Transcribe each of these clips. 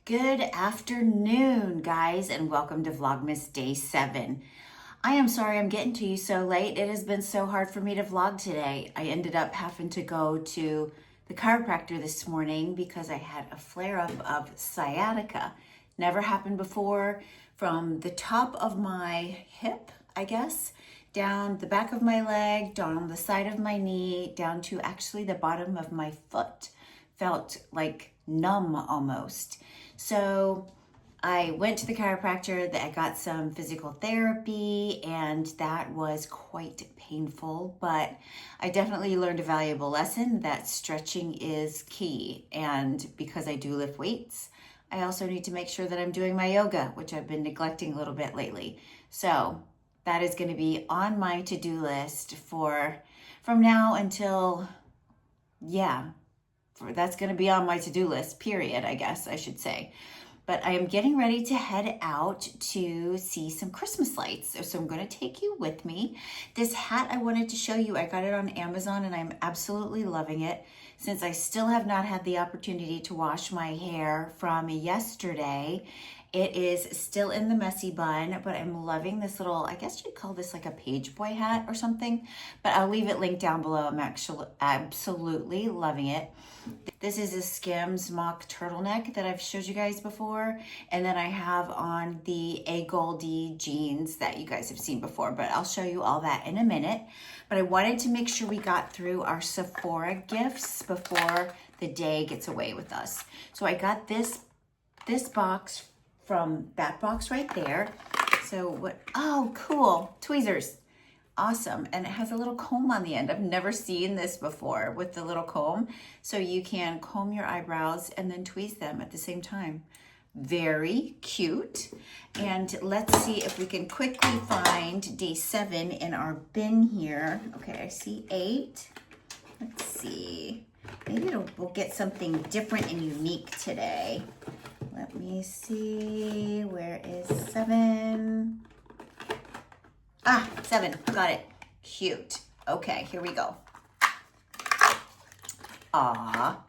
Good afternoon, guys, and welcome to Vlogmas Day 7. I am sorry I'm getting to you so late. It has been so hard for me to vlog today. I ended up having to go to the chiropractor this morning because I had a flare-up of sciatica. Never happened before. From the top of my hip, I guess, down the back of my leg, down the side of my knee, down to actually the bottom of my foot. Felt like numb almost. So I went to the chiropractor, I got some physical therapy, and that was quite painful, but I definitely learned a valuable lesson that stretching is key. And because I do lift weights, I also need to make sure that I'm doing my yoga, which I've been neglecting a little bit lately. So that is going to be on my to-do list from now until, that's going to be on my to-do list, period, I guess I should say. But I am getting ready to head out to see some Christmas lights. So I'm going to take you with me. This hat I wanted to show you, I got it on Amazon and I'm absolutely loving it. Since I still have not had the opportunity to wash my hair from yesterday, it is still in the messy bun, but I'm loving this little, I guess you'd call this like a page boy hat or something, but I'll leave it linked down below. I'm actually absolutely loving it. This is a Skims mock turtleneck that I've showed you guys before, and then I have on the Aegean jeans that you guys have seen before, but I'll show you all that in a minute. But I wanted to make sure we got through our Sephora gifts before the day gets away with us. So I got this box from that box right there. So oh, cool, tweezers. Awesome, and it has a little comb on the end. I've never seen this before with the little comb. So you can comb your eyebrows and then tweeze them at the same time. Very cute. And let's see if we can quickly find day 7 in our bin here. Okay, I see 8. Let's see. Maybe we'll get something different and unique today. Let me see, where is 7? 7, got it. Cute. Okay, here we go. Aw,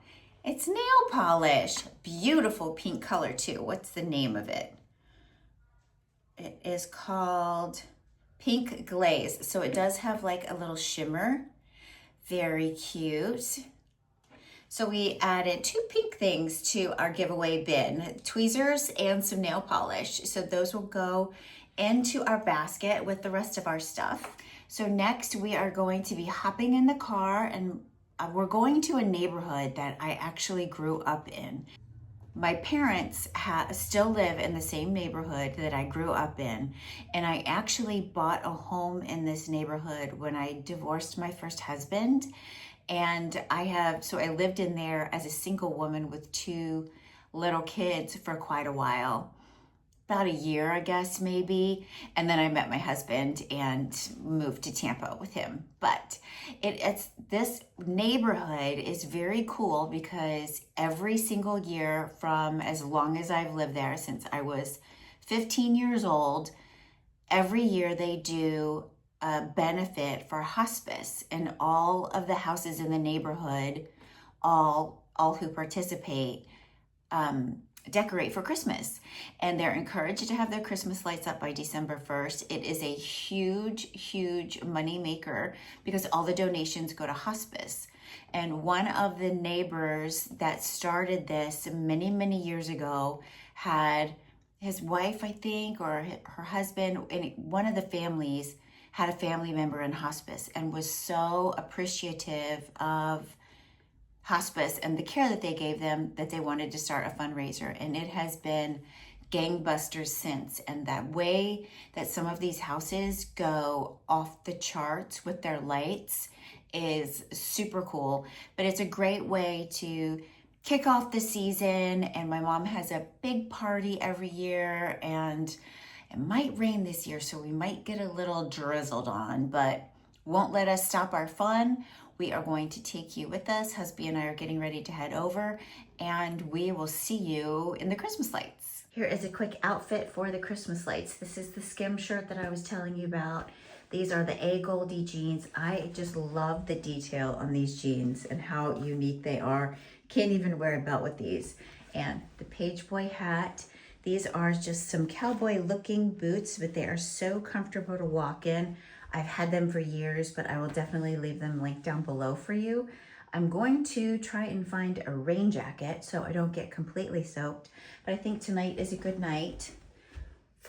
it's nail polish. Beautiful pink color too. What's the name of it? It is called Pink Glaze. So it does have like a little shimmer. Very cute. So we added 2 pink things to our giveaway bin, tweezers and some nail polish. So those will go into our basket with the rest of our stuff. So next we are going to be hopping in the car, and we're going to a neighborhood that I actually grew up in. My parents still live in the same neighborhood that I grew up in, and I actually bought a home in this neighborhood when I divorced my first husband. And so I lived in there as a single woman with 2 little kids for quite a while. About a year, I guess, maybe. And then I met my husband and moved to Tampa with him. But this neighborhood is very cool because every single year from as long as I've lived there, since I was 15 years old, every year they do a benefit for hospice, and all of the houses in the neighborhood, all who participate, decorate for Christmas, and they're encouraged to have their Christmas lights up by December 1st. It is a huge money maker because all the donations go to hospice. And one of the neighbors that started this many years ago had his wife, I think, or her husband, and one of the families had a family member in hospice and was so appreciative of hospice and the care that they gave them that they wanted to start a fundraiser. And it has been gangbusters since. And that way that some of these houses go off the charts with their lights is super cool. But it's a great way to kick off the season. And my mom has a big party every year, and it might rain this year, so we might get a little drizzled on, but won't let us stop our fun. We are going to take you with us. Husband and I are getting ready to head over, and we will see you in the Christmas lights. Here is a quick outfit for the Christmas lights. This is the skim shirt that I was telling you about. These are the Aegean jeans. I just love the detail on these jeans and how unique they are. Can't even wear a belt with these. and the page boy hat. These are just some cowboy looking boots, but they are so comfortable to walk in. I've had them for years, but I will definitely leave them linked down below for you. I'm going to try and find a rain jacket so I don't get completely soaked, but I think tonight is a good night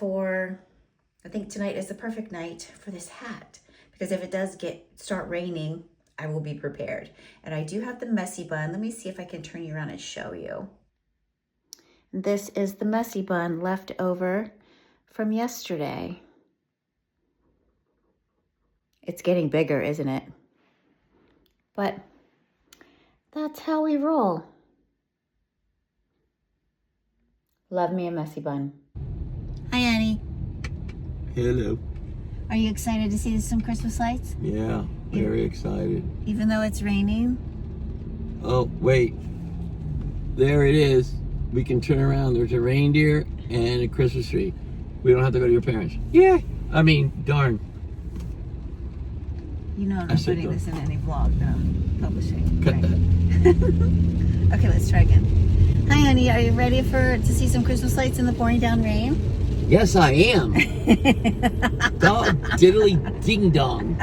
I think tonight is the perfect night for this hat, because if it does start raining, I will be prepared. And I do have the messy bun. Let me see if I can turn you around and show you. This is the messy bun left over from yesterday. It's getting bigger, isn't it? But that's how we roll. Love me a messy bun. Hi, Annie. Hello. Are you excited to see some Christmas lights? Yeah, very excited. Even though it's raining? Oh, wait. There it is. We can turn around. There's a reindeer and a Christmas tree. We don't have to go to your parents. Yeah. I mean, darn. You know I'm not putting this in any vlog that I'm publishing. Cut that. Okay, let's try again. Hi, honey. Are you ready to see some Christmas lights in the pouring down rain? Yes, I am. Dog diddly ding dong.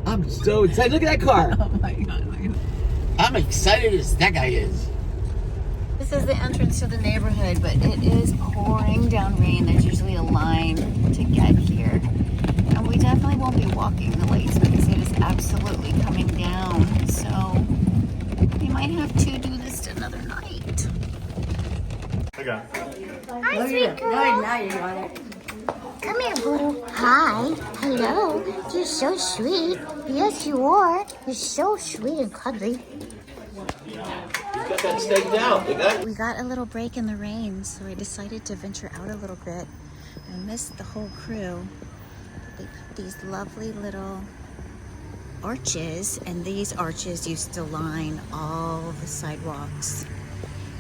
I'm so excited. Look at that car. Oh my God. I'm excited as that guy is. This is the entrance to the neighborhood, but it is pouring down rain. There's usually a line to get here. And we definitely won't be walking the lights because it is absolutely coming down. So we might have to do this another night. Okay. Hi, sweet girl. Now you got it. Come here, Voodoo. Hi. Hello. You're so sweet. Yes, you are. You're so sweet and cuddly. You got that staked out. We got a little break in the rain, so I decided to venture out a little bit. I missed the whole crew. They put these lovely little arches, and these arches used to line all the sidewalks.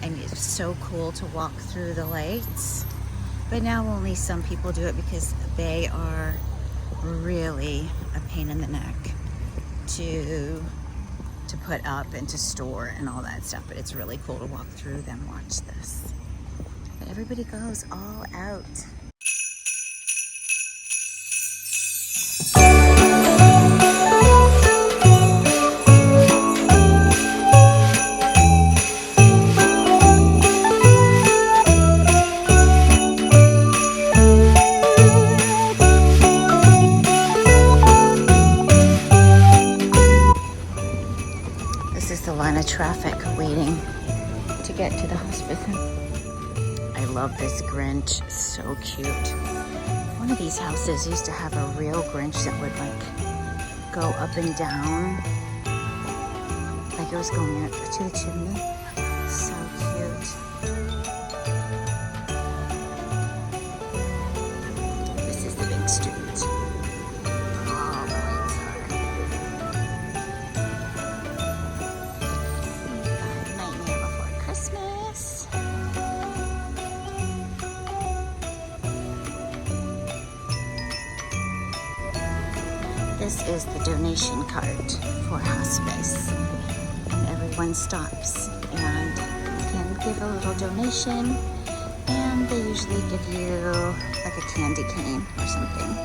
And it's so cool to walk through the lights. But now only some people do it because they are really a pain in the neck to put up and to store and all that stuff. But it's really cool to walk through them, watch this. But everybody goes all out. Traffic waiting to get to the hospice. I love this Grinch, so cute. One of these houses used to have a real Grinch that would like go up and down, like it was going up to the chimney. So cute. This is the big street. This is the donation cart for hospice, and everyone stops and can give a little donation, and they usually give you like a candy cane or something.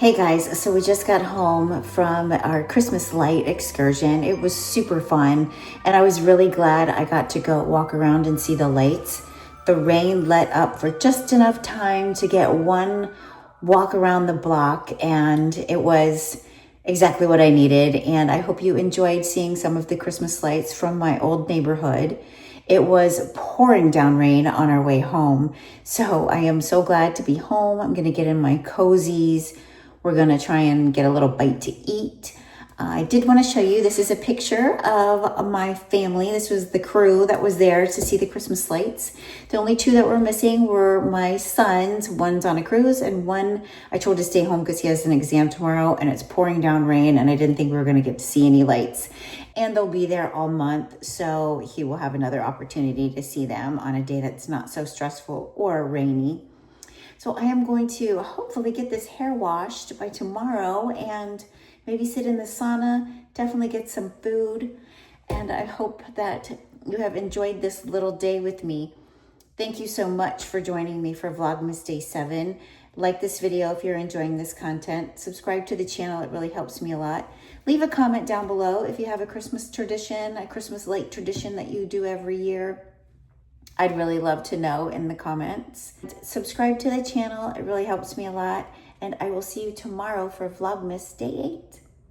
Hey guys, so we just got home from our Christmas light excursion. It was super fun, and I was really glad I got to go walk around and see the lights. The rain let up for just enough time to get one walk around the block, and it was exactly what I needed. And I hope you enjoyed seeing some of the Christmas lights from my old neighborhood. It was pouring down rain on our way home, so I am so glad to be home. I'm gonna get in my cozies. We're gonna try and get a little bite to eat. I did want to show you, this is a picture of my family. This was the crew that was there to see the Christmas lights. The only two that were missing were my sons. One's on a cruise and one I told to stay home because he has an exam tomorrow and it's pouring down rain and I didn't think we were going to get to see any lights. And they'll be there all month, so he will have another opportunity to see them on a day that's not so stressful or rainy. So I am going to hopefully get this hair washed by tomorrow and maybe sit in the sauna, definitely get some food. And I hope that you have enjoyed this little day with me. Thank you so much for joining me for Vlogmas Day 7. Like this video if you're enjoying this content. Subscribe to the channel, it really helps me a lot. Leave a comment down below if you have a Christmas tradition, a Christmas light tradition that you do every year. I'd really love to know in the comments. Subscribe to the channel, it really helps me a lot. And I will see you tomorrow for Vlogmas Day 8.